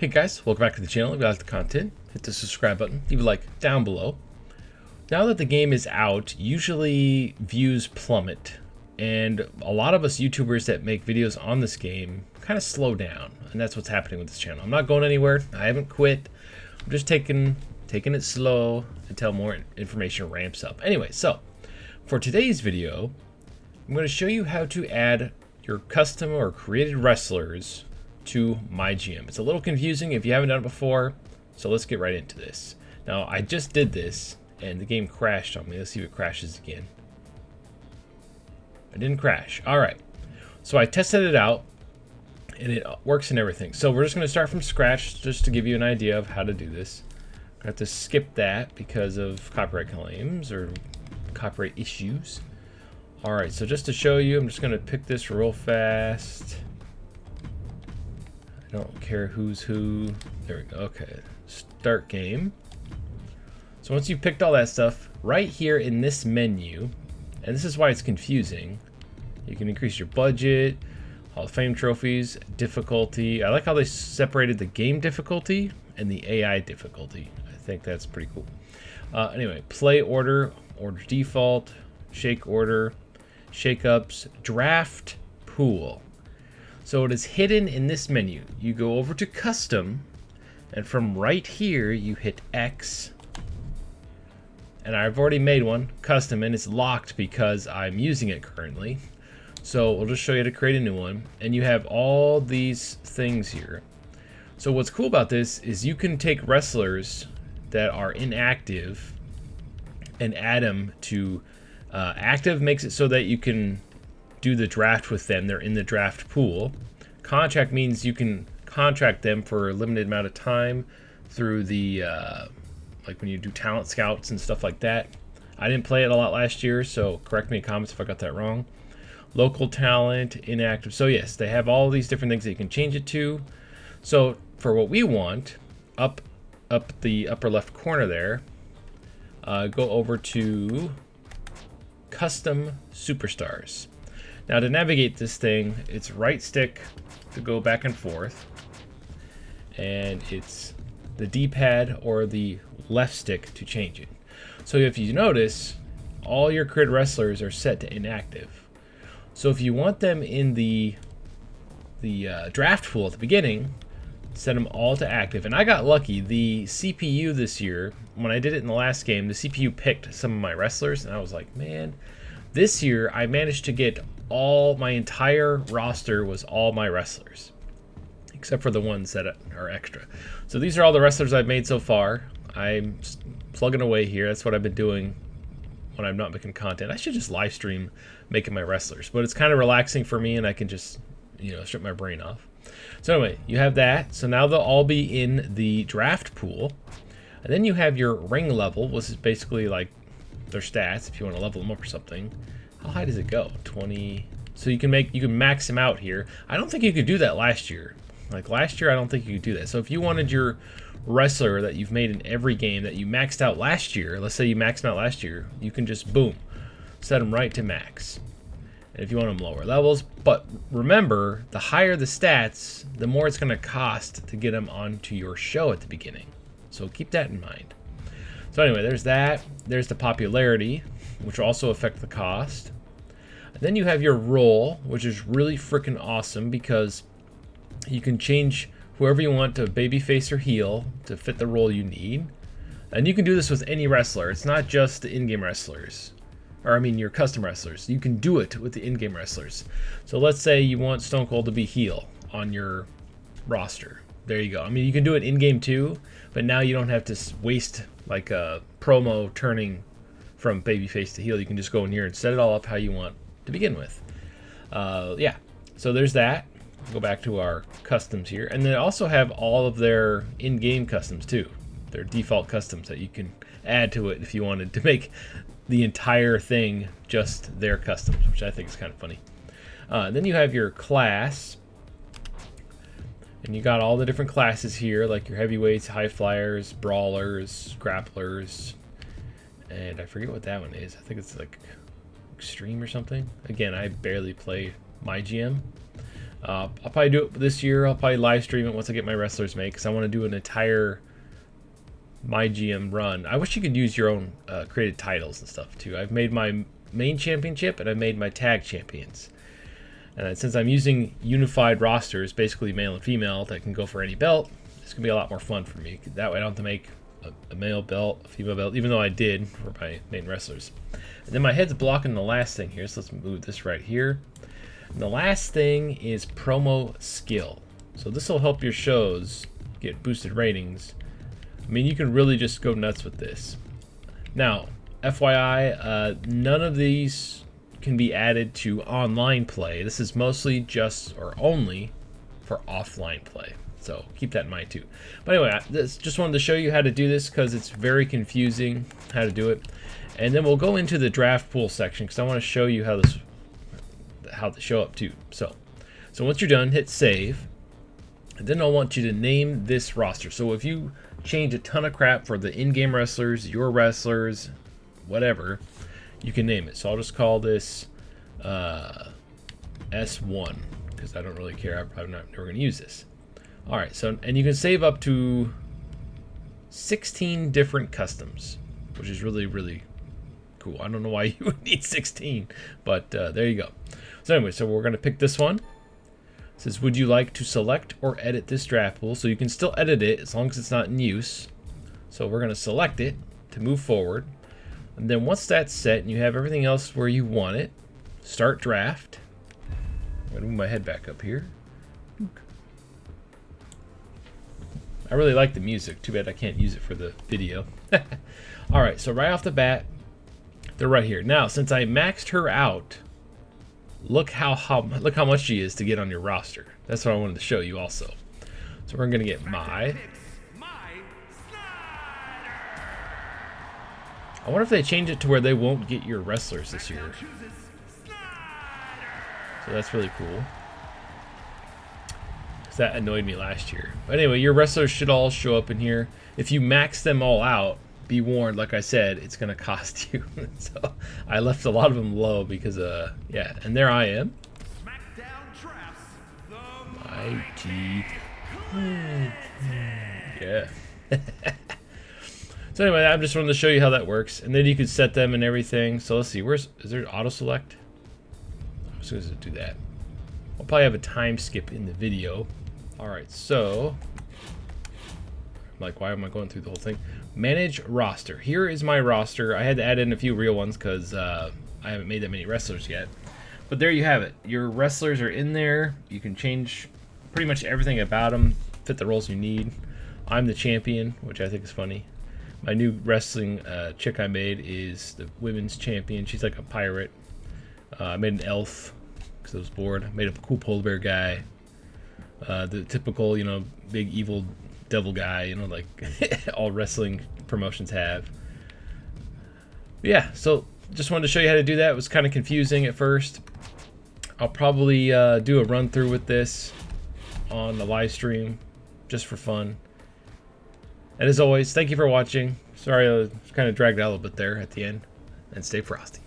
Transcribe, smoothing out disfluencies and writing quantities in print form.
Hey guys, welcome back to the channel. If you like the content, hit the subscribe button, leave a like down below. Now that the game is out, usually views plummet, and a lot of us YouTubers that make videos on this game kind of slow down, and that's what's happening with this channel. I'm not going anywhere. I haven't quit. I'm just taking it slow until more information ramps up. Anyway, so for today's video, I'm going to show you how to add your custom or created wrestlers to MyGM. It's a little confusing if you haven't done it before, so let's get right into this. Now, I just did this, and the game crashed on me. Let's see if it crashes again. It didn't crash. All right. So I tested it out, and it works and everything. So we're just going to start from scratch just to give you an idea of how to do this. I have to skip that because of copyright claims or copyright issues. All right, so just to show you, I'm just going to pick this real fast. I don't care who's who. There we go. Okay, start game. So once you've picked all that stuff, right here in this menu, and this is why it's confusing, you can increase your budget, Hall of Fame trophies, difficulty. I like how they separated the game difficulty and the AI difficulty. I think that's pretty cool. Anyway, play order, order default, shake order, shake-ups, draft pool. So it is hidden in this menu. You go over to custom, and from right here you hit X, and I've already made one custom, and it's locked because I'm using it currently. So we'll just show you how to create a new one, and you have all these things here. So what's cool about this is you can take wrestlers that are inactive and add them to active. Makes it so that you can do the draft with them. They're in the draft pool. Contract means you can contract them for a limited amount of time through the like when you do talent scouts and stuff like that. I didn't play it a lot last year, so correct me in comments if I got that wrong. Local talent, inactive. So yes, they have all these different things that you can change it to. So for what we want, up the upper left corner there, go over to custom superstars. Now to navigate this thing, it's right stick to go back and forth, and it's the D-pad or the left stick to change it. So if you notice, all your created wrestlers are set to inactive. So if you want them in the draft pool at the beginning, set them all to active. And I got lucky. The CPU this year, when I did it in the last game, the CPU picked some of my wrestlers, and I was like, man, this year I managed to get my entire roster was all my wrestlers, except for the ones that are extra. So these are all the wrestlers I've made so far. I'm plugging away here. That's what I've been doing when I'm not making content. I should just live stream making my wrestlers, but it's kind of relaxing for me, and I can just, strip my brain off. So anyway, you have that. So now they'll all be in the draft pool, and then you have your ring level, which is basically like their stats if you want to level them up or something. How high does it go? 20. So you can max them out here. I don't think you could do that last year. Like last year, I don't think you could do that. So if you wanted your wrestler that you've made in every game that you maxed out last year, let's say you maxed them out last year, you can just boom, set them right to max. And if you want them lower levels, but remember, the higher the stats, the more it's going to cost to get them onto your show at the beginning. So keep that in mind. So anyway, there's that. There's the popularity, which will also affect the cost. And then you have your role, which is really freaking awesome because you can change whoever you want to babyface or heel to fit the role you need. And you can do this with any wrestler. It's not just the in-game wrestlers. Or I mean your custom wrestlers. You can do it with the in-game wrestlers. So let's say you want Stone Cold to be heel on your roster. There you go. I mean, you can do it in-game too, but now you don't have to waste like a promo turning from babyface to heel. You can just go in here and set it all up how you want to begin with. Yeah, so there's that. Go back to our customs here, and they also have all of their in-game customs too. Their default customs that you can add to it if you wanted to make the entire thing just their customs, which I think is kind of funny. Then you have your class, and you got all the different classes here, like your heavyweights, high flyers, brawlers, grapplers, and I forget what that one is. I think it's like extreme or something. Again, I barely play MyGM. I'll probably do it this year. I'll probably live stream it once I get my wrestlers made, because I want to do an entire MyGM run. I wish you could use your own created titles and stuff too. I've made my main championship and I made my tag champions. And since I'm using unified rosters, basically male and female, that can go for any belt, it's going to be a lot more fun for me. That way I don't have to make a male belt, a female belt, even though I did for my main wrestlers. And then my head's blocking the last thing here, so let's move this right here. And the last thing is promo skill. So this will help your shows get boosted ratings. I mean, you can really just go nuts with this. Now, FYI, none of these can be added to online play. This is mostly just or only for offline play. So keep that in mind too. But anyway, I just wanted to show you how to do this because it's very confusing how to do it. And then we'll go into the draft pool section because I want to show you how to show up too. So once you're done, hit save. And then I want you to name this roster. So if you change a ton of crap for the in-game wrestlers, your wrestlers, whatever, you can name it. So I'll just call this S1 because I don't really care. I'm probably never going to use this. All right, so and you can save up to 16 different customs, which is really, really cool. I don't know why you would need 16, but there you go. So anyway, so we're going to pick this one. It says, would you like to select or edit this draft pool? So you can still edit it as long as it's not in use. So we're going to select it to move forward. And then once that's set and you have everything else where you want it, start draft. I'm going to move my head back up here. I really like the music. Too bad I can't use it for the video. All right, so right off the bat, they're right here. Now, since I maxed her out, look how much she is to get on your roster. That's what I wanted to show you also. So we're gonna get I wonder if they change it to where they won't get your wrestlers this year. So that's really cool. That annoyed me last year. But anyway, your wrestlers should all show up in here. If you max them all out, be warned, like I said, it's going to cost you. So I left a lot of them low because, yeah, and there I am. Mighty. Yeah. So anyway, I'm just wanted to show you how that works. And then you can set them and everything. So let's see, is there auto select? I was going to do that. I'll probably have a time skip in the video. Alright, so like, why am I going through the whole thing? Manage roster. Here is my roster. I had to add in a few real ones because I haven't made that many wrestlers yet. But there you have it. Your wrestlers are in there. You can change pretty much everything about them, fit the roles you need. I'm the champion, which I think is funny. My new wrestling chick I made is the women's champion. She's like a pirate. I made an elf because I was bored. I made a cool polar bear guy. The typical, you know, big evil devil guy, you know, like all wrestling promotions have. But yeah, so just wanted to show you how to do that. It was kind of confusing at first. I'll probably do a run through with this on the live stream just for fun. And as always, thank you for watching. Sorry I was kind of dragged out a little bit there at the end. And stay frosty.